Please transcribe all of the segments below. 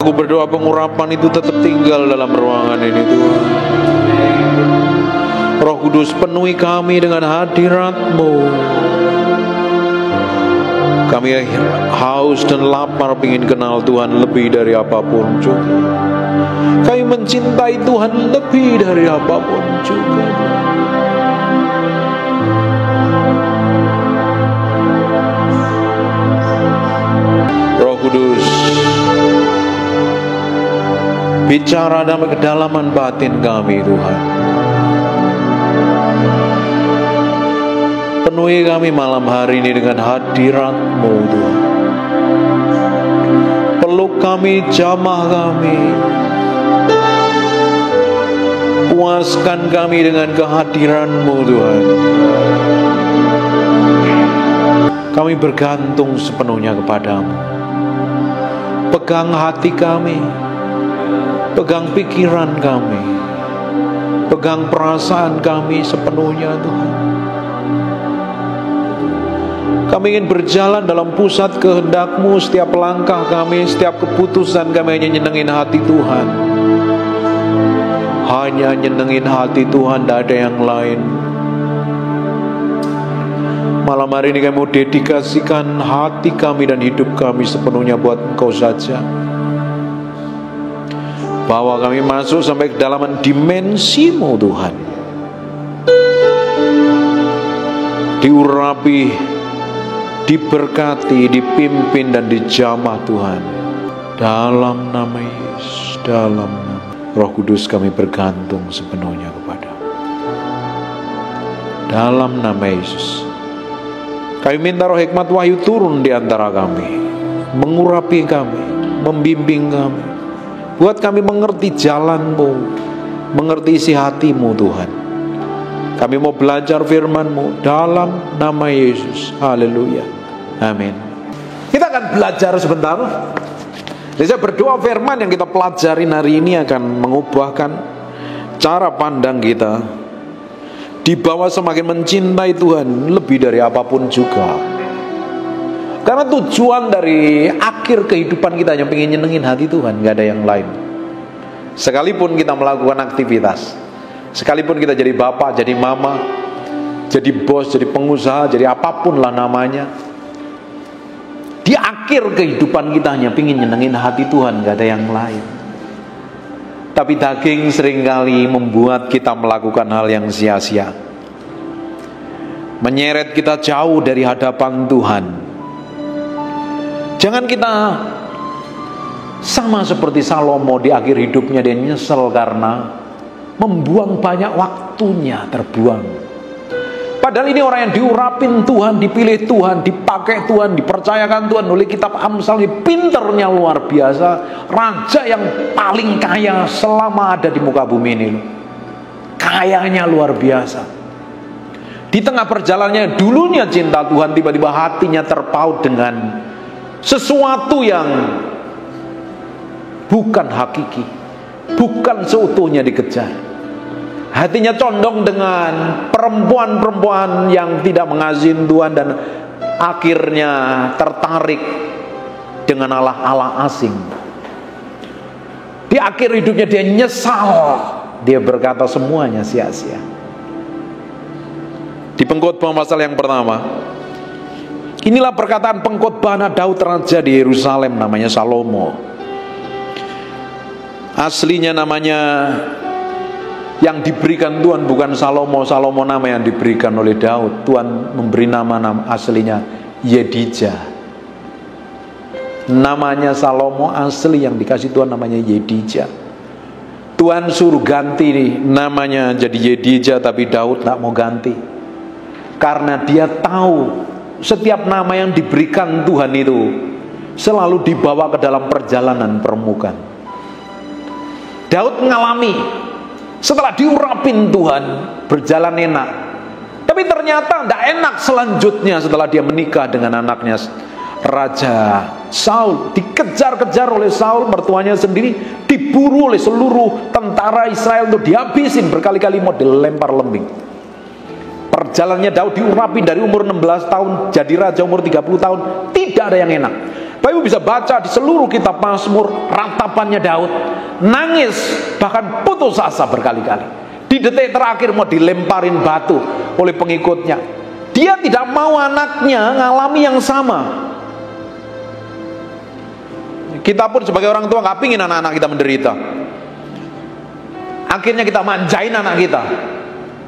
Aku berdoa pengurapan itu tetap tinggal dalam ruangan ini Tuhan. Roh Kudus penuhi kami dengan hadirat-Mu. Kami haus dan lapar ingin kenal Tuhan lebih dari apapun juga. Kami mencintai Tuhan lebih dari apapun juga. Roh Kudus, bicara dalam kedalaman batin kami Tuhan. Penuhi kami malam hari ini dengan hadirat-Mu Tuhan. Peluk kami, jamah kami. Puaskan kami dengan kehadiran-Mu Tuhan. Kami bergantung sepenuhnya kepada-Mu. Pegang hati kami, pegang pikiran kami, pegang perasaan kami sepenuhnya Tuhan. Kami ingin berjalan dalam pusat kehendak-Mu. Setiap langkah kami, setiap keputusan kami hanya nyenengin hati Tuhan. Hanya nyenengin hati Tuhan, tidak ada yang lain. Malam hari ini kami mau dedikasikan hati kami dan hidup kami sepenuhnya buat Engkau saja. Bawa kami masuk sampai ke dalaman dimensi-Mu Tuhan. Diurapi, diberkati, dipimpin dan dijamah Tuhan. Dalam nama Yesus, dalam nama Roh Kudus kami bergantung sepenuhnya kepada. Dalam nama Yesus kami minta roh hikmat wahyu turun di antara kami, mengurapi kami, membimbing kami, buat kami mengerti jalan-Mu, mengerti isi hati-Mu Tuhan. Kami mau belajar firman-Mu dalam nama Yesus. Haleluya. Amin. Kita akan belajar sebentar. Jadi saya berdoa firman yang kita pelajarin hari ini akan mengubahkan cara pandang kita, dibawa semakin mencintai Tuhan lebih dari apapun juga. Karena tujuan dari akhir kehidupan kita hanya pengen nyenengin hati Tuhan, gak ada yang lain. Sekalipun kita melakukan aktivitas, sekalipun kita jadi bapak, jadi mama, jadi bos, jadi pengusaha, jadi apapun lah namanya, di akhir kehidupan kita hanya pengen nyenengin hati Tuhan, gak ada yang lain. Tapi daging seringkali membuat kita melakukan hal yang sia-sia, menyeret kita jauh dari hadapan Tuhan. Jangan kita sama seperti Salomo di akhir hidupnya, dia nyesel karena membuang banyak waktunya, terbuang. Padahal ini orang yang diurapin Tuhan, dipilih Tuhan, dipakai Tuhan, dipercayakan Tuhan oleh kitab Amsal. Ini pinternya luar biasa, raja yang paling kaya selama ada di muka bumi ini. Kayanya luar biasa. Di tengah perjalanannya, dulunya cinta Tuhan, tiba-tiba hatinya terpaut dengan sesuatu yang bukan hakiki, bukan seutuhnya dikejar. Hatinya condong dengan perempuan-perempuan yang tidak mengasihi Tuhan, dan akhirnya tertarik dengan Allah-Allah asing. Di akhir hidupnya dia nyesal, dia berkata semuanya sia-sia. Di pengkhotbah pasal yang pertama, inilah perkataan pengkhotbah Daud raja di Yerusalem, namanya Salomo. Aslinya namanya yang diberikan Tuhan bukan Salomo. Salomo nama yang diberikan oleh Daud. Tuhan memberi nama aslinya Yedijah. Namanya Salomo asli yang dikasih Tuhan namanya Yedijah. Tuhan suruh ganti namanya jadi Yedijah, tapi Daud tak mau ganti. Karena dia tahu setiap nama yang diberikan Tuhan itu selalu dibawa ke dalam perjalanan permukaan. Daud mengalami, setelah diurapin Tuhan, berjalan enak. Tapi ternyata tidak enak selanjutnya setelah dia menikah dengan anaknya Raja Saul. Dikejar-kejar oleh Saul, mertuanya sendiri, diburu oleh seluruh tentara Israel untuk dihabisin, berkali-kali mau dilempar lembing. Perjalanannya Daud diurapi dari umur 16 tahun jadi raja umur 30 tahun. Tidak ada yang enak. Bapak Ibu bisa baca di seluruh kitab Mazmur, ratapannya Daud, nangis, bahkan putus asa berkali-kali. Di detik terakhir mau dilemparin batu oleh pengikutnya. Dia tidak mau anaknya ngalami yang sama. Kita pun sebagai orang tua gak pingin anak-anak kita menderita. Akhirnya kita manjain anak kita.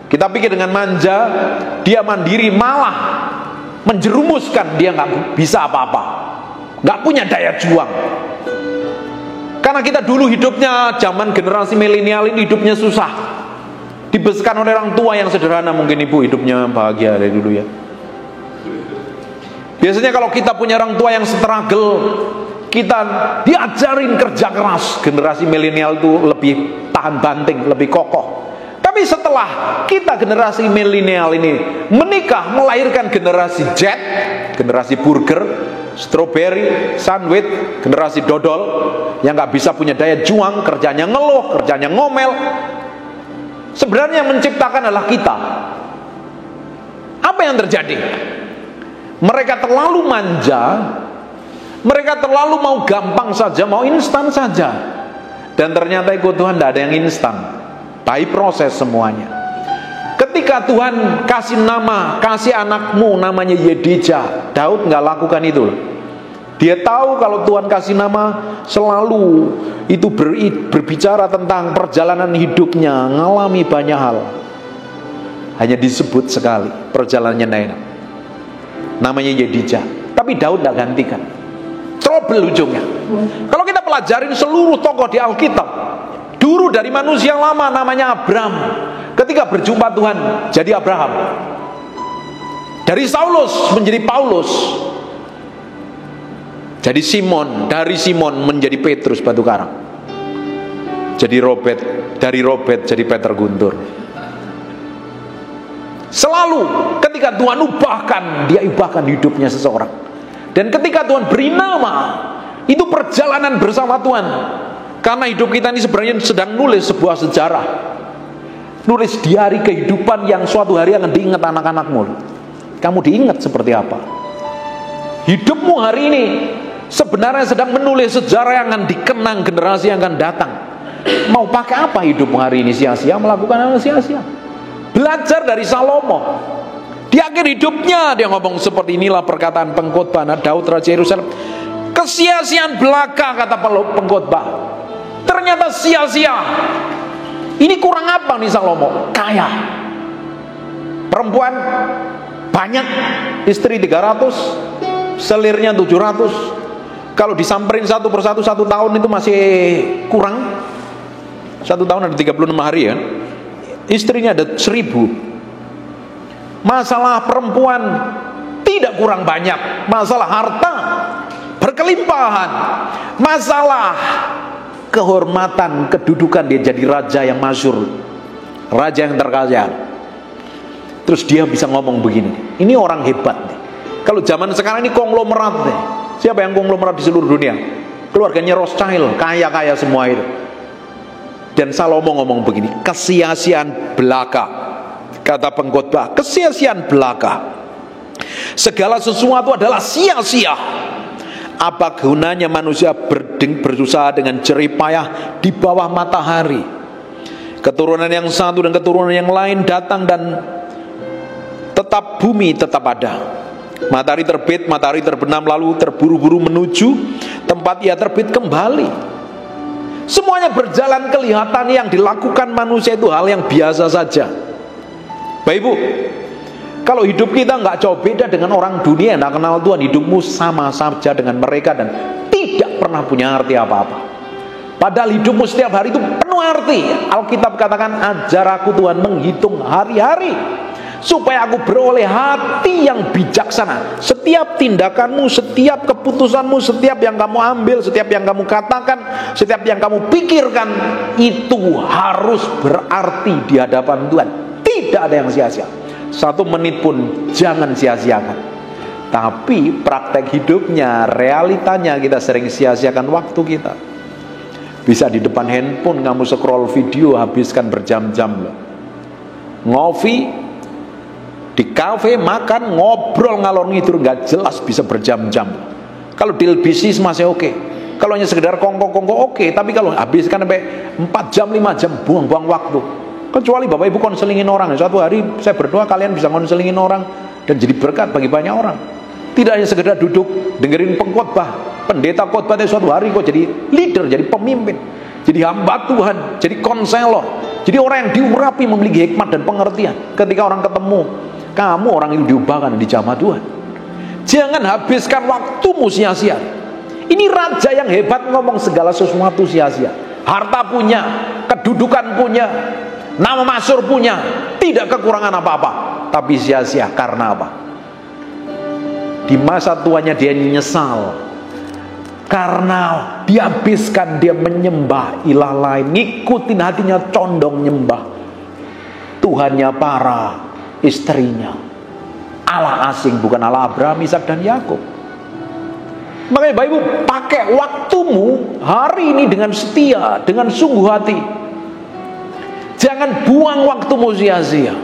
Kita pikir dengan manja dia mandiri, malah menjerumuskan dia gak bisa apa-apa, gak punya daya juang. Karena kita dulu hidupnya, zaman generasi milenial ini hidupnya susah, dibesarkan oleh orang tua yang sederhana. Mungkin ibu hidupnya bahagia dari dulu ya. Biasanya kalau kita punya orang tua yang struggle, kita diajarin kerja keras. Generasi milenial itu lebih tahan banting, lebih kokoh. Tapi setelah kita generasi milenial ini menikah, melahirkan generasi Z, generasi burger, strawberry, sandwich, generasi dodol yang gak bisa punya daya juang, kerjanya ngeluh, kerjanya ngomel. Sebenarnya yang menciptakan adalah kita. Apa yang terjadi? Mereka terlalu manja, mereka terlalu mau gampang saja, mau instan saja. Dan ternyata ikut Tuhan tidak ada yang instan, by proses semuanya. Ketika Tuhan kasih nama, kasih anakmu namanya Yedija, Daud nggak lakukan itu loh. Dia tahu kalau Tuhan kasih nama selalu itu berbicara tentang perjalanan hidupnya, ngalami banyak hal. Hanya disebut sekali perjalanannya enak, namanya Yedija. Tapi Daud tidak gantikan. Trouble ujungnya. Kalau kita pelajarin seluruh tokoh di Alkitab, dulu dari manusia lama namanya Abram, ketika berjumpa Tuhan jadi Abraham. Dari Saulus menjadi Paulus, jadi Simon. Dari Simon menjadi Petrus batu karang, jadi Robert. Dari Robert jadi Peter Guntur. Selalu ketika Tuhan ubahkan, dia ubahkan hidupnya seseorang. Dan ketika Tuhan beri nama, itu perjalanan bersama Tuhan. Karena hidup kita ini sebenarnya sedang nulis sebuah sejarah, nulis diari kehidupan yang suatu hari akan diingat anak-anakmu. Kamu diingat seperti apa? Hidupmu hari ini sebenarnya sedang menulis sejarah yang akan dikenang generasi yang akan datang. Mau pakai apa hidupmu hari ini? Sia-sia melakukan hal sia-sia. Belajar dari Salomo. Di akhir hidupnya dia ngomong seperti inilah perkataan pengkhotbah Daud Raja Yerusalem. Kesia-siaan belaka, kata pengkhotbah. Ternyata sia-sia. Ini kurang apa nih Salomo? Kaya. Perempuan banyak, istri 300, selirnya 700. Kalau disamperin satu persatu 1 tahun itu masih kurang. 1 tahun ada 36 hari ya. Istrinya ada 1000. Masalah perempuan tidak kurang banyak. Masalah harta berkelimpahan. Masalah kehormatan, kedudukan, dia jadi raja yang masyhur, raja yang terkaya. Terus dia bisa ngomong begini, ini orang hebat nih. Kalau zaman sekarang ini konglomerat nih. Siapa yang konglomerat di seluruh dunia? Keluarganya Rothschild, kaya-kaya semua itu. Dan Salomo ngomong begini, kesia-siaan belaka. Kata pengkhotbah, kesia-siaan belaka. Segala sesuatu adalah sia-sia. Apa gunanya manusia berusaha dengan jerih payah di bawah matahari? Keturunan yang satu dan keturunan yang lain datang dan tetap bumi tetap ada. Matahari terbit, matahari terbenam, lalu terburu-buru menuju tempat ia terbit kembali. Semuanya berjalan, kelihatan yang dilakukan manusia itu hal yang biasa saja. Bapak Ibu, kalau hidup kita nggak jauh beda dengan orang dunia yang nggak kenal Tuhan, hidupmu sama saja dengan mereka dan tidak pernah punya arti apa-apa. Padahal hidupmu setiap hari itu penuh arti. Alkitab katakan, ajar aku Tuhan menghitung hari-hari, supaya aku beroleh hati yang bijaksana. Setiap tindakanmu, setiap keputusanmu, setiap yang kamu ambil, setiap yang kamu katakan, setiap yang kamu pikirkan, itu harus berarti di hadapan Tuhan. Tidak ada yang sia-sia. 1 menit pun jangan sia-siakan. Tapi praktek hidupnya, realitanya kita sering sia-siakan waktu kita. Bisa di depan handphone kamu scroll video, habiskan berjam-jam loh. Ngopi di kafe, makan, ngobrol ngalor ngidur nggak jelas bisa berjam-jam. Kalau deal bisnis masih oke. Kalau hanya sekedar kongko-kongko oke. Tapi kalau habiskan sampai 4 jam, 5 jam, buang-buang waktu. Kecuali Bapak Ibu konselingin orang. Suatu hari saya berdoa kalian bisa konselingin orang dan jadi berkat bagi banyak orang. Tidak hanya sekedar duduk dengerin pengkhotbah, pendeta khotbah, tapi suatu hari kok jadi leader, jadi pemimpin, jadi hamba Tuhan, jadi konselor, jadi orang yang diurapi, memiliki hikmat dan pengertian. Ketika orang ketemu kamu, orang itu diubahkan di jamaah Tuhan. Jangan habiskan waktumu sia-sia. Ini raja yang hebat ngomong segala sesuatu sia-sia. Harta punya, kedudukan punya, nama masyhur punya, tidak kekurangan apa-apa, tapi sia-sia. Karena apa? Di masa tuanya dia menyesal karena dihabiskan dia menyembah ilah lain, ngikutin hatinya, condong nyembah Tuhannya para istrinya, Allah asing, bukan Allah Abraham, Ishak dan Yakub. Makanya Bapak Ibu, pakai waktumu hari ini dengan setia, dengan sungguh hati. Jangan buang waktumu sia-sia.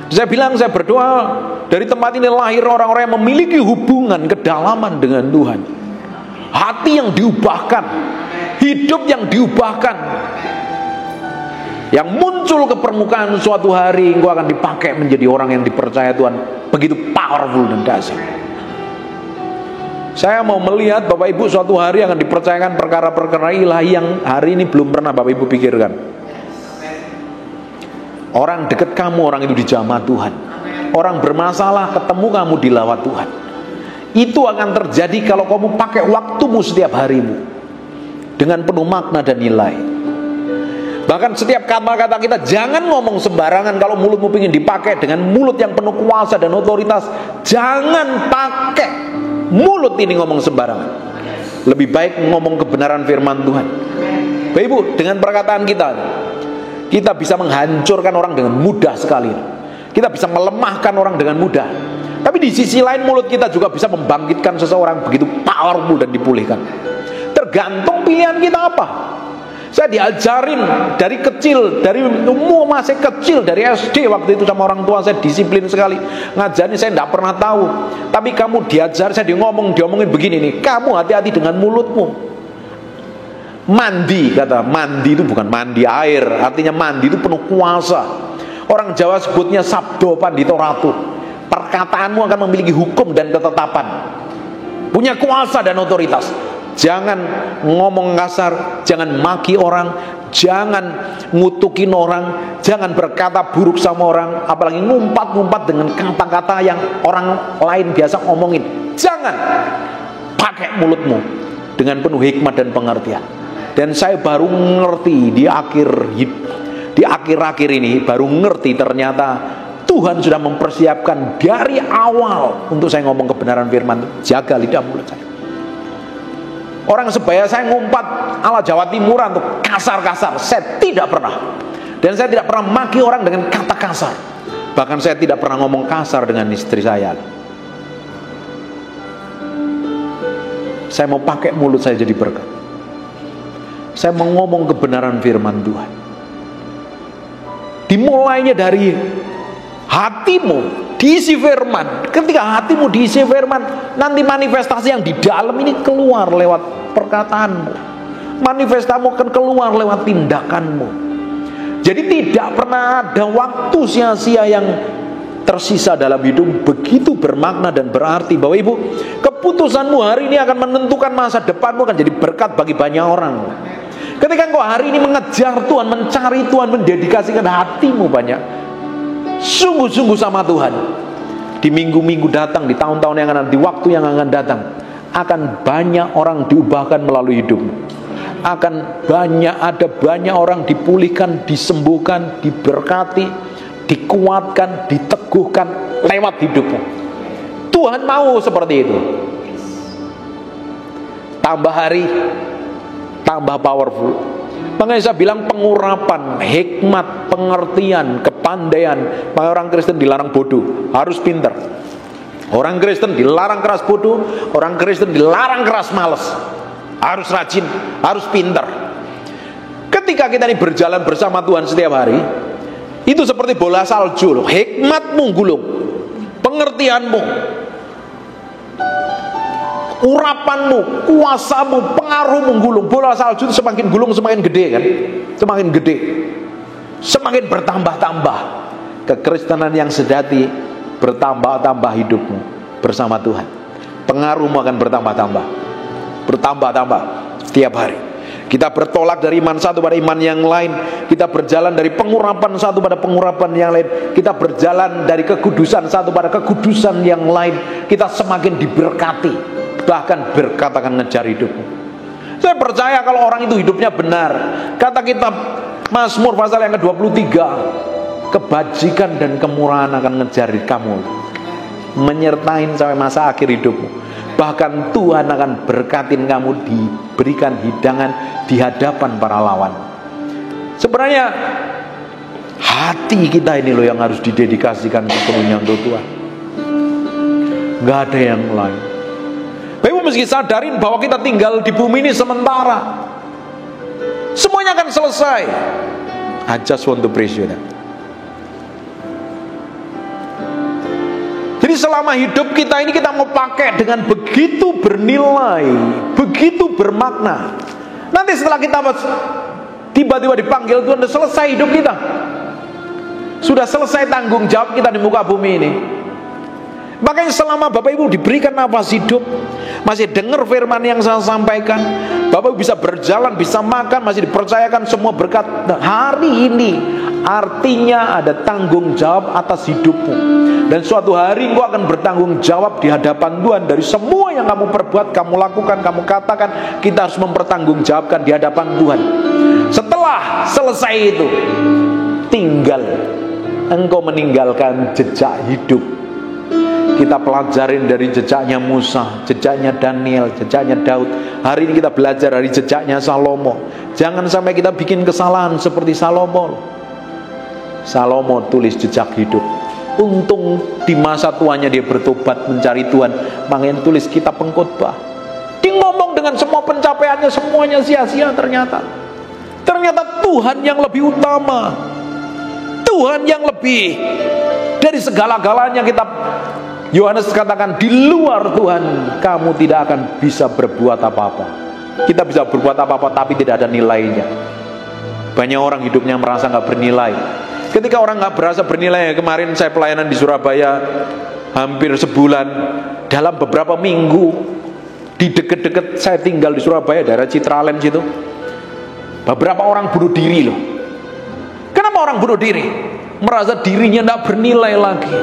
Saya bilang, saya berdoa dari tempat ini lahir orang-orang yang memiliki hubungan kedalaman dengan Tuhan, hati yang diubahkan, hidup yang diubahkan, yang muncul ke permukaan suatu hari engkau akan dipakai menjadi orang yang dipercaya Tuhan, begitu powerful dan dahsyat. Saya mau melihat Bapak Ibu suatu hari akan dipercayakan perkara-perkara ilahi yang hari ini belum pernah Bapak Ibu pikirkan. Orang dekat kamu, orang itu dijamah Tuhan. Orang bermasalah ketemu kamu di lawat Tuhan. Itu akan terjadi kalau kamu pakai waktumu setiap harimu dengan penuh makna dan nilai. Bahkan setiap kata-kata kita jangan ngomong sembarangan. Kalau mulutmu ingin dipakai dengan mulut yang penuh kuasa dan otoritas, jangan pakai mulut ini ngomong sembarangan. Lebih baik ngomong kebenaran firman Tuhan. Bapak Ibu, dengan perkataan kita bisa menghancurkan orang dengan mudah sekali. Kita bisa melemahkan orang dengan mudah. Tapi di sisi lain mulut kita juga bisa membangkitkan seseorang begitu powerful dan dipulihkan. Tergantung pilihan kita apa. Saya diajarin dari kecil, dari umur masih kecil, dari SD waktu itu sama orang tua saya disiplin sekali. Ngajarin saya tidak pernah tahu. Tapi kamu diajar, saya diomongin begini nih. Kamu hati-hati dengan mulutmu. Mandi, kata mandi itu bukan mandi air, artinya mandi itu penuh kuasa. Orang Jawa sebutnya sabdo pandito ratu. Perkataanmu akan memiliki hukum dan ketetapan, punya kuasa dan otoritas. Jangan ngomong kasar, jangan maki orang, jangan ngutukin orang, jangan berkata buruk sama orang, apalagi ngumpat-ngumpat dengan kata-kata yang orang lain biasa ngomongin. Jangan. Pakai mulutmu dengan penuh hikmat dan pengertian. Dan saya baru ngerti di akhir-akhir ini baru ngerti ternyata Tuhan sudah mempersiapkan dari awal untuk saya ngomong kebenaran firman. Jaga lidah mulut saya. Orang sebaya saya ngumpat ala Jawa Timuran untuk kasar-kasar, saya tidak pernah. Dan saya tidak pernah maki orang dengan kata kasar. Bahkan saya tidak pernah ngomong kasar dengan istri saya. Saya mau pakai mulut saya jadi berkat. Saya mau ngomong kebenaran firman Tuhan. Dimulainya dari hatimu diisi firman. Ketika hatimu diisi firman, nanti manifestasi yang di dalam ini keluar lewat perkataanmu. Manifestasimu akan keluar lewat tindakanmu. Jadi tidak pernah ada waktu sia-sia yang tersisa dalam hidup, begitu bermakna dan berarti. Bapak Ibu, keputusanmu hari ini akan menentukan masa depanmu, akan jadi berkat bagi banyak orang. Ketika engkau hari ini mengejar Tuhan, mencari Tuhan, mendedikasikan hatimu banyak, sungguh-sungguh sama Tuhan, di minggu-minggu datang, di tahun-tahun yang akan datang, di waktu yang akan datang, akan banyak orang diubahkan melalui hidupmu. Ada banyak orang dipulihkan, disembuhkan, diberkati, dikuatkan, diteguhkan lewat hidupmu. Tuhan mau seperti itu. Tambah hari, tambah powerful. Makanya saya bilang pengurapan, hikmat, pengertian, kepandaian. Makanya orang Kristen dilarang bodoh, harus pintar. Orang Kristen dilarang keras bodoh, orang Kristen dilarang keras malas. Harus rajin, harus pintar. Ketika kita ini berjalan bersama Tuhan setiap hari, itu seperti bola salju loh. Hikmatmu gulung, pengertianmu, urapanmu, kuasamu, pengaruhmu gulung. Bola salju itu semakin gulung semakin gede kan? Semakin gede, semakin bertambah-tambah. Kekristenan yang sejati, bertambah-tambah hidupmu bersama Tuhan. Pengaruhmu akan bertambah-tambah, bertambah-tambah setiap hari. Kita bertolak dari iman satu pada iman yang lain. Kita berjalan dari pengurapan satu pada pengurapan yang lain. Kita berjalan dari kekudusan satu pada kekudusan yang lain. Kita semakin diberkati. Bahkan berkat akan ngejar hidupmu. Saya percaya kalau orang itu hidupnya benar. Kata kitab Mazmur pasal yang ke-23, kebajikan dan kemurahan akan ngejar kamu, menyertain sampai masa akhir hidupmu. Bahkan Tuhan akan berkatin kamu, diberikan hidangan di hadapan para lawan. Sebenarnya hati kita ini loh yang harus didedikasikan sepenuhnya untuk Tuhan. Gak ada yang lain. Bapak mesti sadarin bahwa kita tinggal di bumi ini sementara. Semuanya akan selesai. I just want to praise you that. Jadi selama hidup kita ini kita mau pakai dengan begitu bernilai, begitu bermakna. Nanti setelah kita tiba-tiba dipanggil Tuhan, sudah selesai hidup kita, sudah selesai tanggung jawab kita di muka bumi ini. Makanya selama Bapak Ibu diberikan nafas hidup, masih dengar firman yang saya sampaikan, Bapak Ibu bisa berjalan, bisa makan, masih dipercayakan semua berkat hari ini, artinya ada tanggung jawab atas hidupmu. Dan suatu hari engkau akan bertanggung jawab di hadapan Tuhan. Dari semua yang kamu perbuat, kamu lakukan, kamu katakan, kita harus mempertanggungjawabkan di hadapan Tuhan. Setelah selesai itu, tinggal engkau meninggalkan jejak hidup. Kita pelajarin dari jejaknya Musa, jejaknya Daniel, jejaknya Daud. Hari ini kita belajar dari jejaknya Salomo. Jangan sampai kita bikin kesalahan seperti Salomo. Salomo tulis jejak hidup. Untung di masa tuanya dia bertobat mencari Tuhan. Makanya tulis kitab pengkhotbah. Dia ngomong dengan semua pencapaiannya, semuanya sia-sia ternyata. Ternyata Tuhan yang lebih utama, Tuhan yang lebih dari segala-galanya. Yohanes katakan, di luar Tuhan kamu tidak akan bisa berbuat apa-apa. Kita bisa berbuat apa-apa tapi tidak ada nilainya. Banyak orang hidupnya merasa gak bernilai. Ketika orang gak berasa bernilai, kemarin saya pelayanan di Surabaya hampir sebulan. Dalam beberapa minggu, di deket-deket saya tinggal di Surabaya, daerah Citraland situ, beberapa orang bunuh diri loh. Kenapa orang bunuh diri? Merasa dirinya gak bernilai lagi,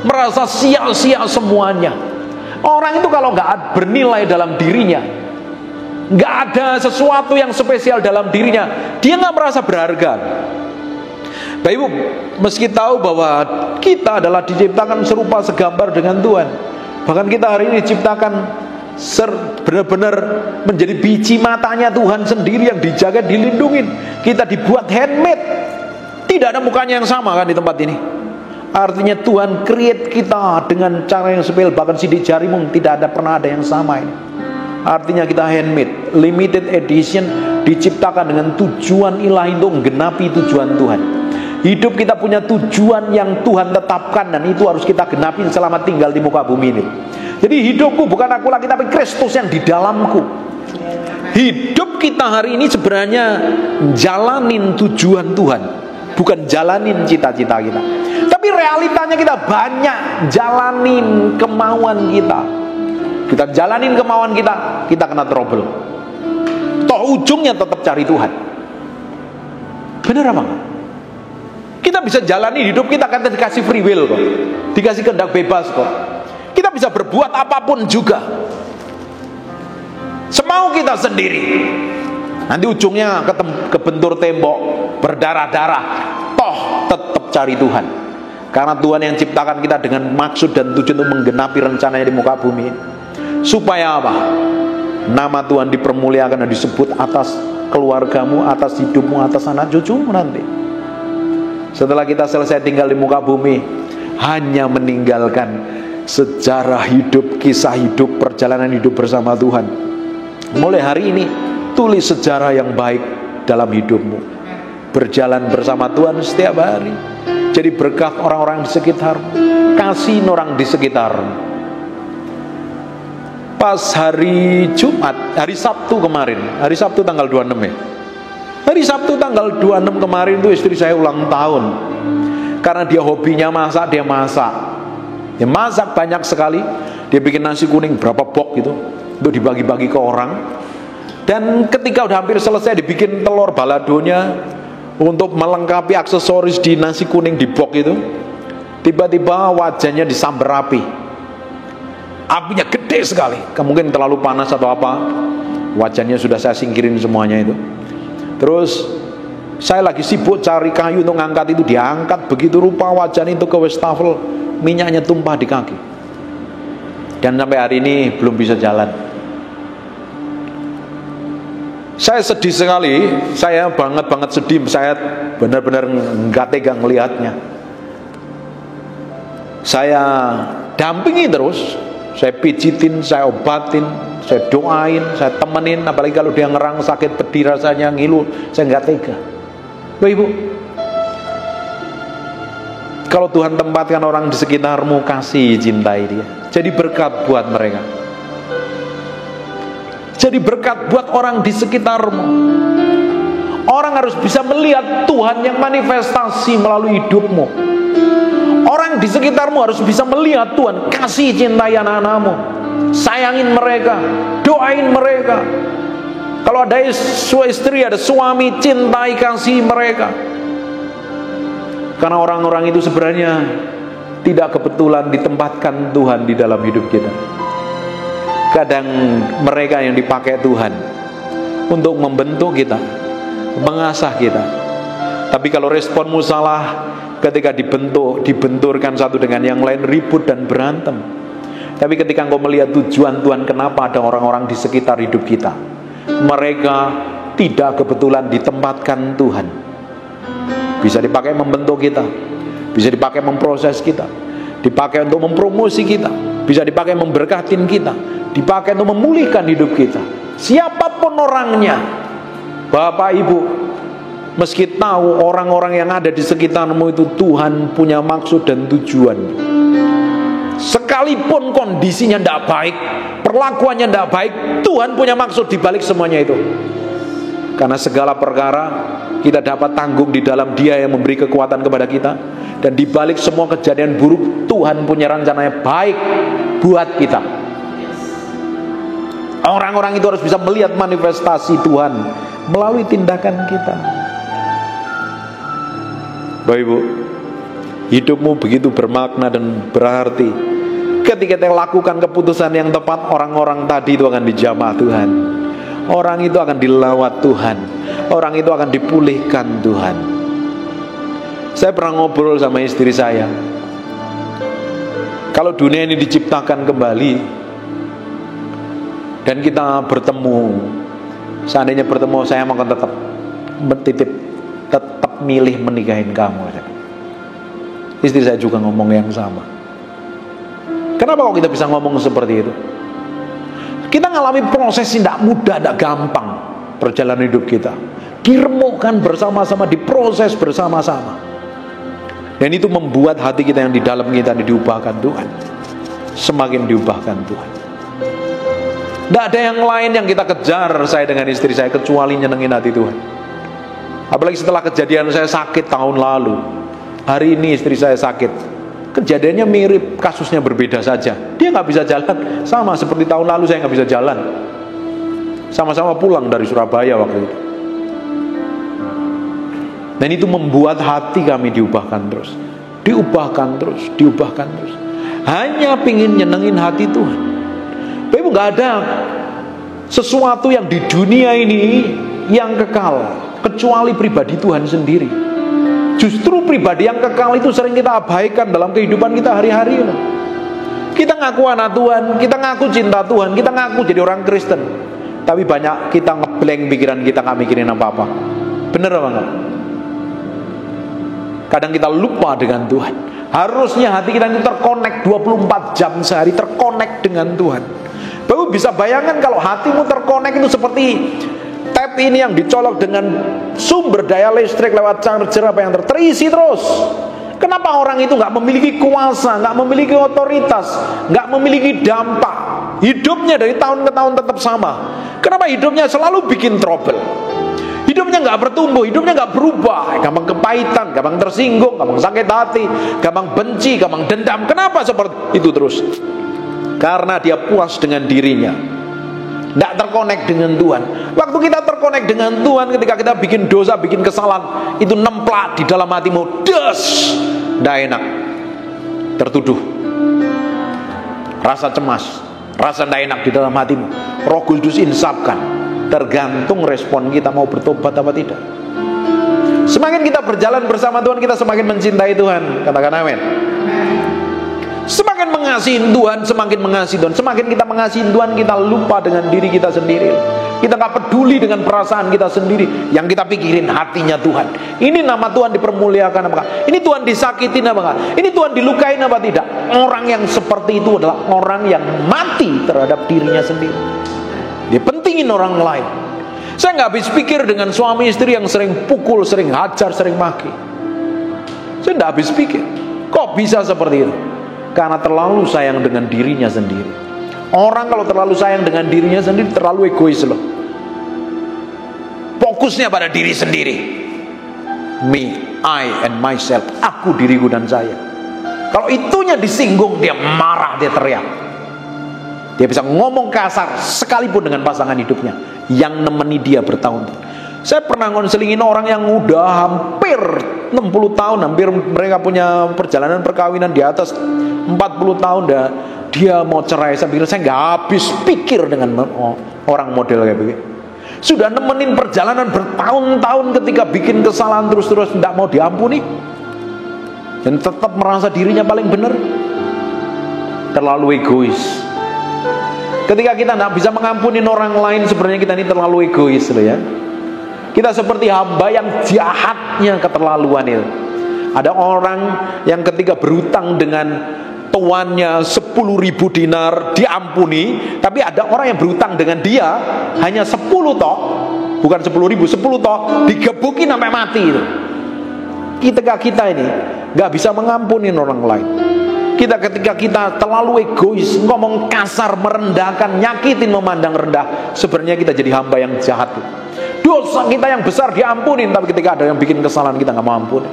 merasa sia-sia semuanya. Orang itu kalau gak bernilai dalam dirinya, gak ada sesuatu yang spesial dalam dirinya, dia gak merasa berharga. Bapak Ibu, meski tahu bahwa kita adalah diciptakan serupa segambar dengan Tuhan, bahkan kita hari ini diciptakan benar-benar menjadi biji matanya Tuhan sendiri yang dijaga, dilindungi. Kita dibuat handmade, tidak ada mukanya yang sama kan di tempat ini. Artinya Tuhan create kita dengan cara yang spesial, bahkan sidik jarimu pernah ada yang sama ini. Artinya kita handmade, limited edition, diciptakan dengan tujuan ilahi untuk menggenapi tujuan Tuhan. Hidup kita punya tujuan yang Tuhan tetapkan, dan itu harus kita genapin selama tinggal di muka bumi ini. Jadi hidupku bukan aku lagi, tapi Kristus yang di dalamku. Hidup kita hari ini sebenarnya jalanin tujuan Tuhan, bukan jalanin cita-cita kita. Tapi realitanya kita banyak jalanin kemauan kita. Kita jalanin kemauan kita, kita kena trouble. Toh ujungnya tetap cari Tuhan. Bener apa enggak? Kita bisa jalani hidup kita kan dikasih free will kok, dikasih kehendak bebas kok. Kita bisa berbuat apapun juga, semau kita sendiri. Nanti ujungnya kebentur tembok, berdarah-darah. Toh tetap cari Tuhan, karena Tuhan yang ciptakan kita dengan maksud dan tujuan untuk menggenapi rencananya di muka bumi. Supaya apa? Nama Tuhan dipermuliakan dan disebut atas keluargamu, atas hidupmu, atas anak cucumu nanti. Setelah kita selesai tinggal di muka bumi, hanya meninggalkan sejarah hidup, kisah hidup, perjalanan hidup bersama Tuhan. Mulai hari ini, tulis sejarah yang baik dalam hidupmu. Berjalan bersama Tuhan setiap hari, jadi berkat orang-orang di sekitarmu, kasih orang di sekitarmu. Pas hari Jumat, hari Sabtu kemarin, hari Sabtu tanggal 26 ya. Hari Sabtu tanggal 26 kemarin itu istri saya ulang tahun. Karena dia hobinya masak, dia masak. Dia masak banyak sekali. Dia bikin nasi kuning berapa box gitu untuk dibagi-bagi ke orang. Dan ketika udah hampir selesai, dibikin telur baladonya untuk melengkapi aksesoris di nasi kuning di box itu. Tiba-tiba wajahnya disambar api. Apinya gede sekali, mungkin terlalu panas atau apa. Wajahnya sudah saya singkirin semuanya itu. Terus saya lagi sibuk cari kayu untuk ngangkat itu. Diangkat begitu rupa wajahnya itu ke wastafel, minyaknya tumpah di kaki. Dan sampai hari ini belum bisa jalan. Saya sedih sekali. Saya banget sedih. Saya benar-benar nggak tega ngelihatnya. Saya dampingi terus. Saya pijitin, saya obatin, saya doain, saya temenin. Apalagi kalau dia ngerang sakit pedih rasanya, ngilu, saya nggak tega. Bapak Ibu, kalau Tuhan tempatkan orang di sekitarmu, kasih, cintai dia. Jadi berkat buat mereka. Jadi berkat buat orang di sekitarmu. Orang harus bisa melihat Tuhan yang manifestasi melalui hidupmu. Orang di sekitarmu harus bisa melihat Tuhan, kasih, cintai anak-anakmu, sayangin mereka, doain mereka. Kalau ada istri, ada suami, cintai, kasih mereka. Karena orang-orang itu sebenarnya tidak kebetulan ditempatkan Tuhan di dalam hidup kita. Kadang mereka yang dipakai Tuhan untuk membentuk kita, mengasah kita. Tapi kalau responmu salah, ketika dibenturkan satu dengan yang lain, ribut dan berantem. Tapi ketika engkau melihat tujuan Tuhan, kenapa ada orang-orang di sekitar hidup kita, mereka tidak kebetulan ditempatkan Tuhan. Bisa dipakai membentuk kita, bisa dipakai memproses kita, dipakai untuk mempromosi kita, bisa dipakai memberkatin kita, dipakai untuk memulihkan hidup kita. Siapapun orangnya, Bapak Ibu, meski tahu orang-orang yang ada di sekitarmu itu Tuhan punya maksud dan tujuan. Sekalipun kondisinya tidak baik, perlakuannya tidak baik, Tuhan punya maksud di balik semuanya itu. Karena segala perkara kita dapat tanggung di dalam Dia yang memberi kekuatan kepada kita. Dan di balik semua kejadian buruk, Tuhan punya rencananya baik buat kita. Orang-orang itu harus bisa melihat manifestasi Tuhan melalui tindakan kita. Bapak Ibu, hidupmu begitu bermakna dan berarti ketika kita lakukan keputusan yang tepat. Orang-orang tadi itu akan dijamah Tuhan, orang itu akan dilawat Tuhan, orang itu akan dipulihkan Tuhan. Saya pernah ngobrol sama istri saya, kalau dunia ini diciptakan kembali dan kita bertemu, seandainya bertemu, saya akan tetap milih menikahin kamu. Istri saya juga ngomong yang sama. Kenapa kok kita bisa ngomong seperti itu? Kita ngalami proses tidak mudah, tidak gampang perjalanan hidup kita. Diremukkan bersama-sama, diproses bersama-sama. Dan itu membuat hati kita yang di dalam kita diubahkan Tuhan. Semakin diubahkan Tuhan. Tidak ada yang lain yang kita kejar, saya dengan istri saya, kecuali nyenengin hati Tuhan. Apalagi setelah kejadian saya sakit tahun lalu, hari ini istri saya sakit. Kejadiannya mirip, kasusnya berbeda saja. Dia nggak bisa jalan, sama seperti tahun lalu saya nggak bisa jalan. Sama-sama pulang dari Surabaya waktu itu. Dan itu membuat hati kami diubahkan terus, diubahkan terus, diubahkan terus. Hanya pingin nyenengin hati Tuhan. Bapak nggak ada sesuatu yang di dunia ini yang kekal, kecuali pribadi Tuhan sendiri. Justru pribadi yang kekal itu sering kita abaikan dalam kehidupan kita hari-hari. Kita ngaku anak Tuhan, kita ngaku cinta Tuhan, kita ngaku jadi orang Kristen, tapi banyak kita ngeblank pikiran kita, nggak mikirin apa-apa. Bener apa enggak? Kadang kita lupa dengan Tuhan. Harusnya hati kita itu terkonek 24 jam sehari, terkonek dengan Tuhan. Baru bisa bayangkan kalau hatimu terkonek itu seperti tap ini yang dicolok dengan sumber daya listrik lewat charger apa yang terisi terus. Kenapa orang itu nggak memiliki kuasa, nggak memiliki otoritas, nggak memiliki dampak? Hidupnya dari tahun ke tahun tetap sama. Kenapa hidupnya selalu bikin trouble? Hidupnya nggak bertumbuh, hidupnya nggak berubah. Gampang kepahitan, gampang tersinggung, gampang sakit hati, gampang benci, gampang dendam. Kenapa seperti itu terus? Karena dia puas dengan dirinya, tidak terkonek dengan Tuhan. Waktu kita terkonek dengan Tuhan, ketika kita bikin dosa, bikin kesalahan, itu nemplak di dalam hatimu, des, tidak enak, tertuduh, rasa cemas, rasa tidak enak di dalam hatimu. Roh Kudus insapkan. Tergantung respon kita mau bertobat apa tidak. Semakin kita berjalan bersama Tuhan, kita semakin mencintai Tuhan. Katakan amin. Semakin mengasihi Tuhan, semakin mengasihi Tuhan. Semakin kita mengasihi Tuhan, kita lupa dengan diri kita sendiri. Kita gak peduli dengan perasaan kita sendiri. Yang kita pikirin hatinya Tuhan. Ini nama Tuhan dipermuliakan apa enggak? Ini Tuhan disakitin apa enggak? Ini Tuhan dilukain apa tidak? Orang yang seperti itu adalah orang yang mati terhadap dirinya sendiri. Dia pentingin orang lain. Saya nggak habis pikir dengan suami istri yang sering pukul, sering hajar, sering maki. Saya nggak habis pikir. Kok bisa seperti itu? Karena terlalu sayang dengan dirinya sendiri. Orang kalau terlalu sayang dengan dirinya sendiri terlalu egois loh. Fokusnya pada diri sendiri. Me, I and myself. Aku, diriku dan saya. Kalau itunya disinggung, dia marah, dia teriak. Dia bisa ngomong kasar sekalipun dengan pasangan hidupnya yang nemeni dia bertahun-tahun. Saya pernah ngonselingin orang yang udah hampir 60 tahun, hampir mereka punya perjalanan perkawinan di atas 40 tahun, dia mau cerai. Saya pikir, saya nggak habis pikir dengan orang model kayak begitu. Sudah nemenin perjalanan bertahun-tahun, ketika bikin kesalahan terus-terus tidak mau diampuni dan tetap merasa dirinya paling benar. Terlalu egois. Ketika kita tidak bisa mengampuni orang lain, sebenarnya kita ini terlalu egois loh ya. Kita seperti hamba yang jahatnya keterlaluan itu. Ada orang yang ketika berutang dengan tuannya 10.000 dinar diampuni, tapi ada orang yang berutang dengan dia hanya 10 tok, bukan 10.000, 10 tok, digebukin sampai mati itu. Ketika kita ini nggak bisa mengampuni orang lain, ketika kita terlalu egois, ngomong kasar, merendahkan, nyakitin, memandang rendah, sebenarnya kita jadi hamba yang jahat. Dosa kita yang besar diampunin, tapi ketika ada yang bikin kesalahan kita nggak mau ampuni.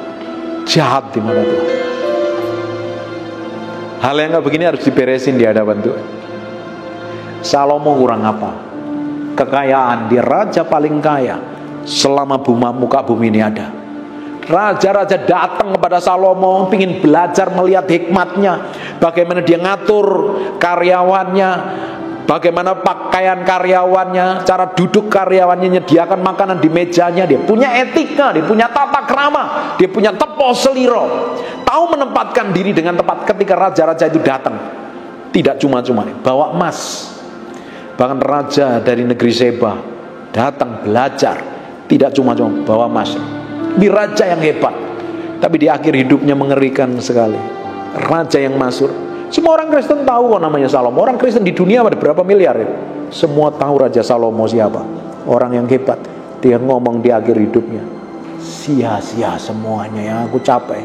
Jahat di mana Tuhan? Hal yang kayak begini harus diberesin di hadapan Tuhan. Salomo kurang apa? Kekayaan, dia raja paling kaya selama muka bumi ini ada. Raja-raja datang kepada Salomo, ingin belajar melihat hikmatnya, bagaimana dia ngatur karyawannya, bagaimana pakaian karyawannya, cara duduk karyawannya, menyediakan makanan di mejanya. Dia punya etika, dia punya tata krama, dia punya tepo seliro, tahu menempatkan diri dengan tepat. Ketika raja-raja itu datang, tidak cuma-cuma bawa emas. Bahkan raja dari negeri Seba datang belajar, tidak cuma-cuma bawa emas. Ini raja yang hebat, tapi di akhir hidupnya mengerikan sekali. Raja yang masyhur. Semua orang Kristen tahu kok namanya Salomo. Orang Kristen di dunia ada berapa miliar ya? Semua tahu Raja Salomo siapa. Orang yang hebat. Dia ngomong di akhir hidupnya, sia-sia semuanya yang aku capai,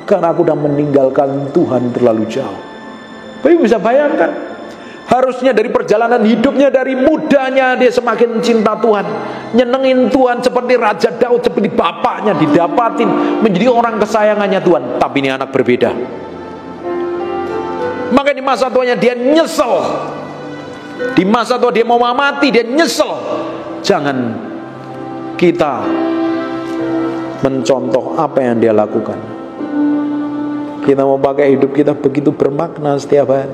karena aku udah meninggalkan Tuhan terlalu jauh. Bapak bisa bayangkan, harusnya dari perjalanan hidupnya, dari mudanya dia semakin cinta Tuhan, nyenengin Tuhan seperti Raja Daud, seperti bapaknya, didapatin menjadi orang kesayangannya Tuhan. Tapi ini anak berbeda. Maka di masa tuanya dia nyesel. Di masa tua dia mau mati, dia nyesel. Jangan kita mencontoh apa yang dia lakukan. Kita mau pakai hidup kita begitu bermakna setiap hari.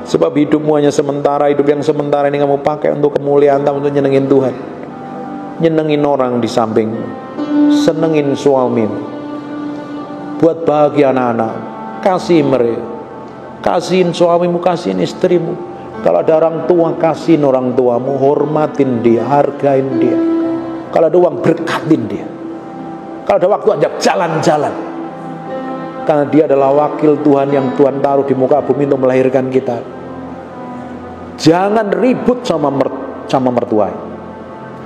Sebab hidupmu hanya sementara. Hidup yang sementara ini kamu pakai untuk kemuliaan, untuk nyenengin Tuhan, nyenengin orang di samping, senengin suamimu, buat bahagia anak-anak, kasih mereka, kasihin suamimu, kasihin istrimu. Kalau ada orang tua, kasihin orang tuamu, hormatin dia, hargain dia. Kalau ada uang, berkatin dia. Kalau ada waktu, ajak jalan-jalan. Karena dia adalah wakil Tuhan yang Tuhan taruh di muka bumi untuk melahirkan kita. Jangan ribut sama mertua,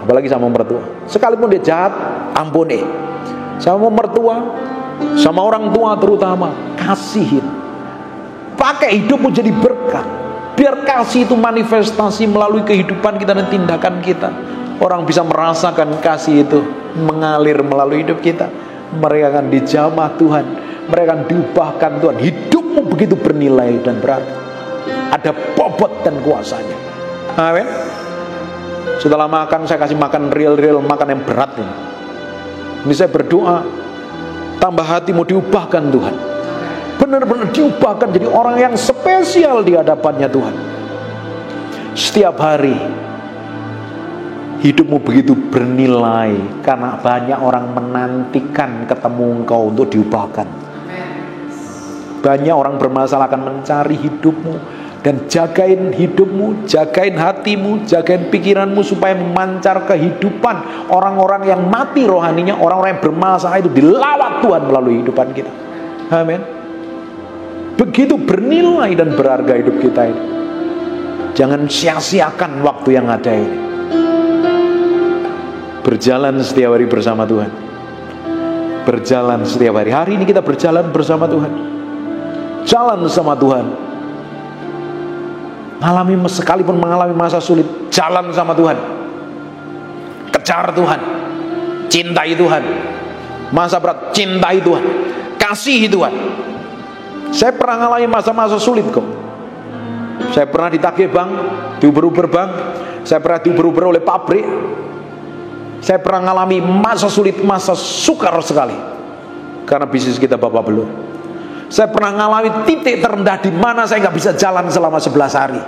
apalagi sama mertua. Sekalipun dia jahat, ampuni. Sama mertua, sama orang tua terutama, kasihin. Pakai hidupmu jadi berkat. Biar kasih itu manifestasi melalui kehidupan kita dan tindakan kita. Orang bisa merasakan kasih itu mengalir melalui hidup kita. Mereka akan dijamah Tuhan, mereka akan diubahkan Tuhan. Hidupmu begitu bernilai dan berarti. Ada bobot dan kuasanya. Amin. Setelah makan, saya kasih makan real makan yang berat ini. Ini saya berdoa, tambah hatimu diubahkan Tuhan. Benar-benar diubahkan jadi orang yang spesial di hadapannya Tuhan. Setiap hari hidupmu begitu bernilai karena banyak orang menantikan ketemu engkau untuk diubahkan. Banyak orang bermasalah akan mencari hidupmu. Dan jagain hidupmu, jagain hatimu, jagain pikiranmu supaya memancar kehidupan orang-orang yang mati rohaninya, orang-orang yang bermasalah itu dilawat Tuhan melalui hidupan kita. Amin. Begitu bernilai dan berharga hidup kita ini. Jangan sia-siakan waktu yang ada ini. Berjalan setiap hari bersama Tuhan. Berjalan setiap hari. Hari ini kita berjalan bersama Tuhan. Jalan sama Tuhan. Sekalipun mengalami masa sulit, jalan sama Tuhan. Kejar Tuhan. Cintai Tuhan. Masa berat, cintai Tuhan. Kasihi Tuhan. Saya pernah mengalami masa-masa sulit kok. Saya pernah ditagih bank, diuber-uber bank. Saya pernah diuber-uber oleh pabrik. Saya pernah mengalami masa sulit, masa sukar sekali karena bisnis kita babak belur. Saya pernah mengalami titik terendah di mana saya nggak bisa jalan selama 11 hari.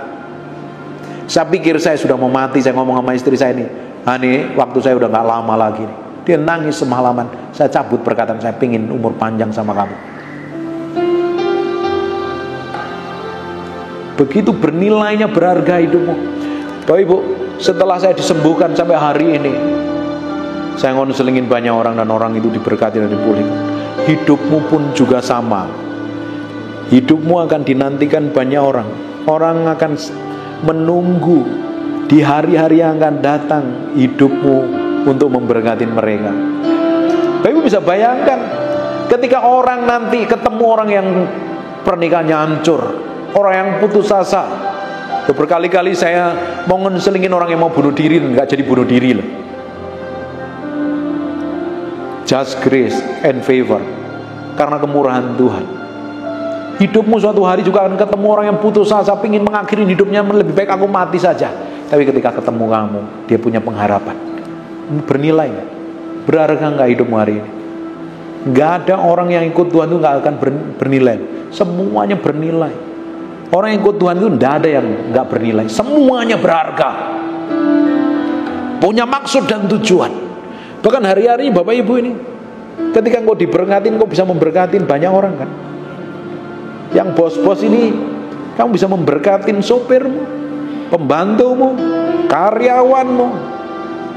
Saya pikir saya sudah mau mati. Saya ngomong sama istri saya ini, "Hani, waktu saya udah nggak lama lagi." Dia nangis semalaman. Saya cabut perkataan saya, "Pingin umur panjang sama kamu." Begitu bernilainya, berharga hidupmu. Bapak Ibu, setelah saya disembuhkan sampai hari ini, saya ngonselingin banyak orang dan orang itu diberkati dan dipulihkan. Hidupmu pun juga sama. Hidupmu akan dinantikan banyak orang. Orang akan menunggu di hari-hari yang akan datang hidupmu untuk memberkati mereka. Bapak Ibu bisa bayangkan ketika orang nanti ketemu orang yang pernikahannya hancur, orang yang putus asa. Berkali-kali saya mau ngonselingin orang yang mau bunuh diri dan gak jadi bunuh diri loh. Just grace and favor, karena kemurahan Tuhan. Hidupmu suatu hari juga akan ketemu orang yang putus asa, ingin mengakhiri hidupnya, lebih baik aku mati saja. Tapi ketika ketemu kamu, dia punya pengharapan. Bernilai gak? Berharga gak hidupmu hari ini? Gak ada orang yang ikut Tuhan itu gak akan bernilai. Semuanya bernilai. Orang yang ikut Tuhan itu gak ada yang gak bernilai. Semuanya berharga, punya maksud dan tujuan. Bahkan hari-hari Bapak Ibu ini, ketika engkau diberkatin, engkau bisa memberkatin banyak orang kan. Yang bos-bos ini, kamu bisa memberkatin sopirmu, pembantumu, karyawanmu,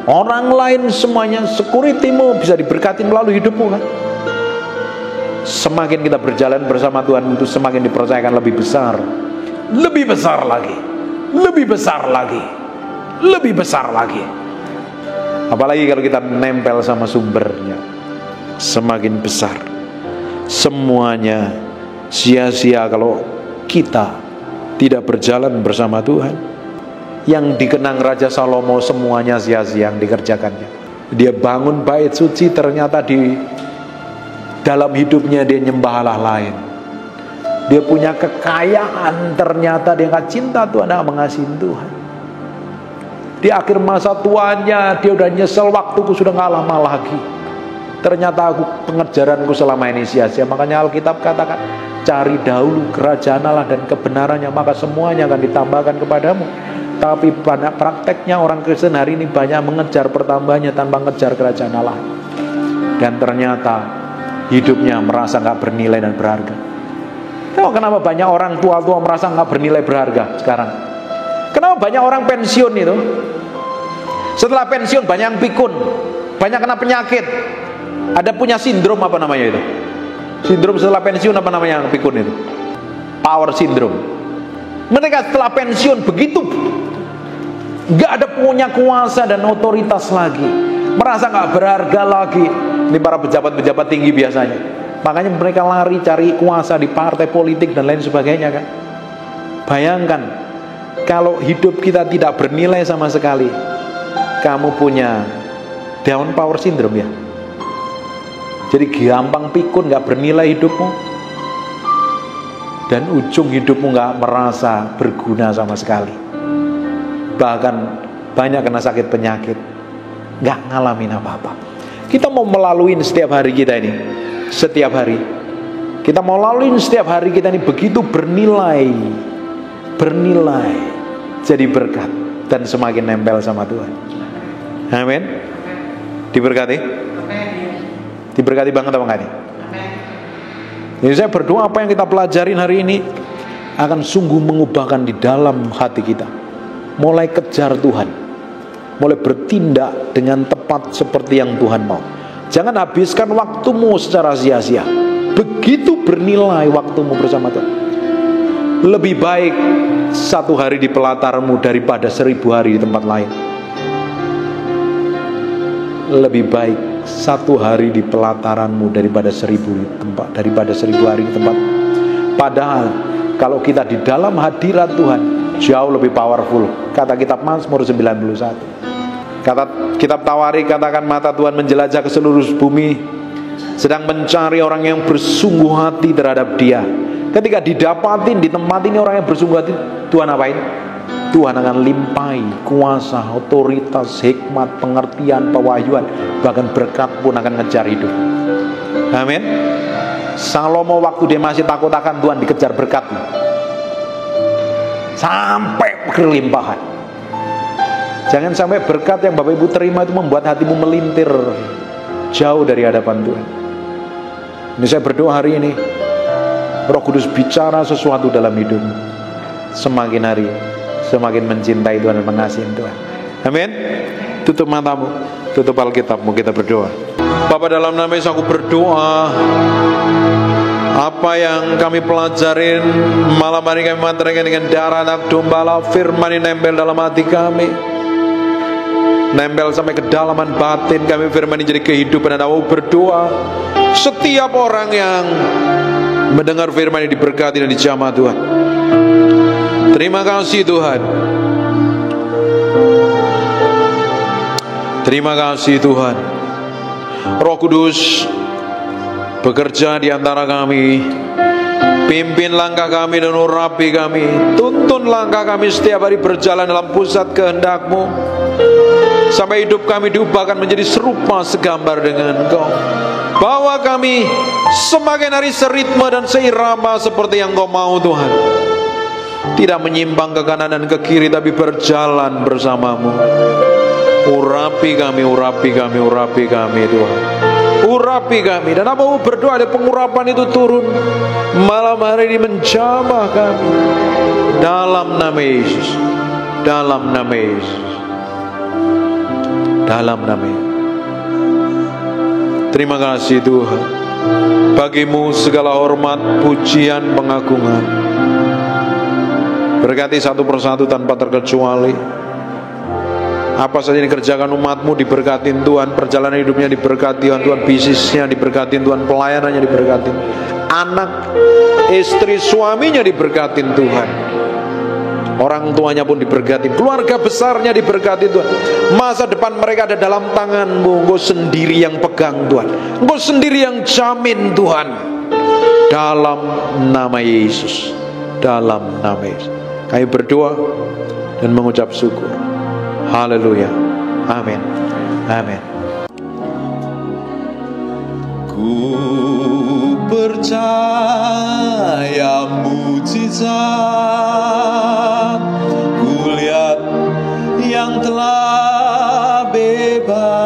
orang lain semuanya, securitymu bisa diberkatin melalui hidupmu kan. Semakin kita berjalan bersama Tuhan itu semakin dipercayakan lebih besar, lebih besar lagi, lebih besar lagi, lebih besar lagi. Apalagi kalau kita nempel sama sumbernya, semakin besar. Semuanya sia-sia kalau kita tidak berjalan bersama Tuhan. Yang dikenang Raja Salomo semuanya sia-sia yang dikerjakannya. Dia bangun bait suci, ternyata di dalam hidupnya dia nyembah Allah lain. Dia punya kekayaan, ternyata dia nggak cinta Tuhan, nggak mengasihi Tuhan. Di akhir masa tuanya dia udah nyesel, waktuku sudah nggak lama lagi. Ternyata pengejaranku selama ini sia-sia. Makanya Alkitab katakan, cari dahulu kerajaan Allah dan kebenarannya, maka semuanya akan ditambahkan kepadamu. Tapi pada prakteknya orang Kristen hari ini banyak mengejar pertambahannya tanpa mengejar kerajaan Allah. Dan ternyata hidupnya merasa nggak bernilai dan berharga. Tahu kenapa banyak orang tua-tua merasa nggak bernilai berharga sekarang? Kenapa banyak orang pensiun itu? Setelah pensiun banyak yang pikun, banyak kena penyakit. Ada punya sindrom apa namanya itu? Sindrom setelah pensiun apa namanya yang pikun itu? Power syndrome. Mereka setelah pensiun begitu nggak ada punya kuasa dan otoritas lagi, merasa nggak berharga lagi. Ini para pejabat-pejabat tinggi biasanya. Makanya mereka lari cari kuasa di partai politik dan lain sebagainya kan. Bayangkan kalau hidup kita tidak bernilai sama sekali, kamu punya down power syndrome ya. Jadi gampang pikun, gak bernilai hidupmu, dan ujung hidupmu gak merasa berguna sama sekali. Bahkan banyak kena sakit penyakit, gak ngalamin apa-apa. Kita mau melalui setiap hari kita ini, setiap hari kita mau lalui setiap hari kita ini begitu bernilai, jadi berkat dan semakin nempel sama Tuhan. Amin. Diberkati? Diberkati banget apa enggak nih? Jadi saya berdoa apa yang kita pelajarin hari ini akan sungguh mengubahkan di dalam hati kita. Mulai kejar Tuhan, mulai bertindak dengan tepat seperti yang Tuhan mau. Jangan habiskan waktumu secara sia-sia. Begitu bernilai waktumu bersama Tuhan. Lebih baik 1 hari di pelatarmu daripada 1000 hari di tempat lain. Lebih baik 1 hari di pelataranmu daripada 1000 hari di tempat. Padahal kalau kita di dalam hadirat Tuhan jauh lebih powerful. Kata kitab Mazmur 91. Kata kitab Tawari katakan mata Tuhan menjelajah ke seluruh bumi, sedang mencari orang yang bersungguh hati terhadap Dia. Ketika didapatin di tempat ini orang yang bersungguh hati, Tuhan apain? Tuhan akan limpahi kuasa, otoritas, hikmat, pengertian, pewahyuan, bahkan berkat pun akan ngejar hidup. Amin. Salomo waktu dia masih takut akan Tuhan dikejar berkat sampai berlimpahan. Jangan sampai berkat yang Bapak Ibu terima itu membuat hatimu melintir jauh dari hadapan Tuhan. Ini saya berdoa hari ini Roh Kudus bicara sesuatu dalam hidupmu. Semakin hari semakin mencintai Tuhan dan mengasihi Tuhan. Amin. Tutup matamu, tutup Alkitabmu, kita berdoa. Bapa, dalam nama Yesus aku berdoa, apa yang kami pelajarin malam hari kami materikan dengan darah anak domba, firman ini nempel dalam hati kami, nempel sampai kedalaman batin kami. Firman ini jadi kehidupan, dan aku berdoa setiap orang yang mendengar firman ini diberkati dan dijamah Tuhan. Terima kasih Tuhan. Terima kasih Tuhan. Roh Kudus bekerja di antara kami. Pimpin langkah kami dan urapi kami. Tuntun langkah kami setiap hari berjalan dalam pusat kehendak-Mu, sampai hidup kami diubahkan menjadi serupa segambar dengan Engkau. Bawa kami semakin hari seritme dan seirama seperti yang Engkau mau Tuhan. Tidak menyimpang ke kanan dan ke kiri, tapi berjalan bersama-Mu. Urapi kami, urapi kami, urapi kami Tuhan. Urapi kami. Dan apa berdoa ada pengurapan itu turun malam hari ini menjamah kami. Dalam nama Yesus. Dalam nama Yesus. Dalam nama Yesus. Terima kasih Tuhan. Bagimu segala hormat, pujian, pengagungan. Berkati satu persatu tanpa terkecuali. Apa saja yang dikerjakan umat-Mu diberkatin Tuhan. Perjalanan hidupnya diberkati Tuhan. Bisnisnya diberkatin Tuhan. Pelayanannya diberkatin. Anak, istri, suaminya diberkatin Tuhan. Orang tuanya pun diberkati. Keluarga besarnya diberkati Tuhan. Masa depan mereka ada dalam tangan-Mu. Engkau sendiri yang pegang Tuhan. Engkau sendiri yang jamin Tuhan. Dalam nama Yesus. Dalam nama Yesus kami berdoa dan mengucap syukur. Haleluya. Amin. Amin. Ku percaya mujizat, ku lihat yang telah bebas.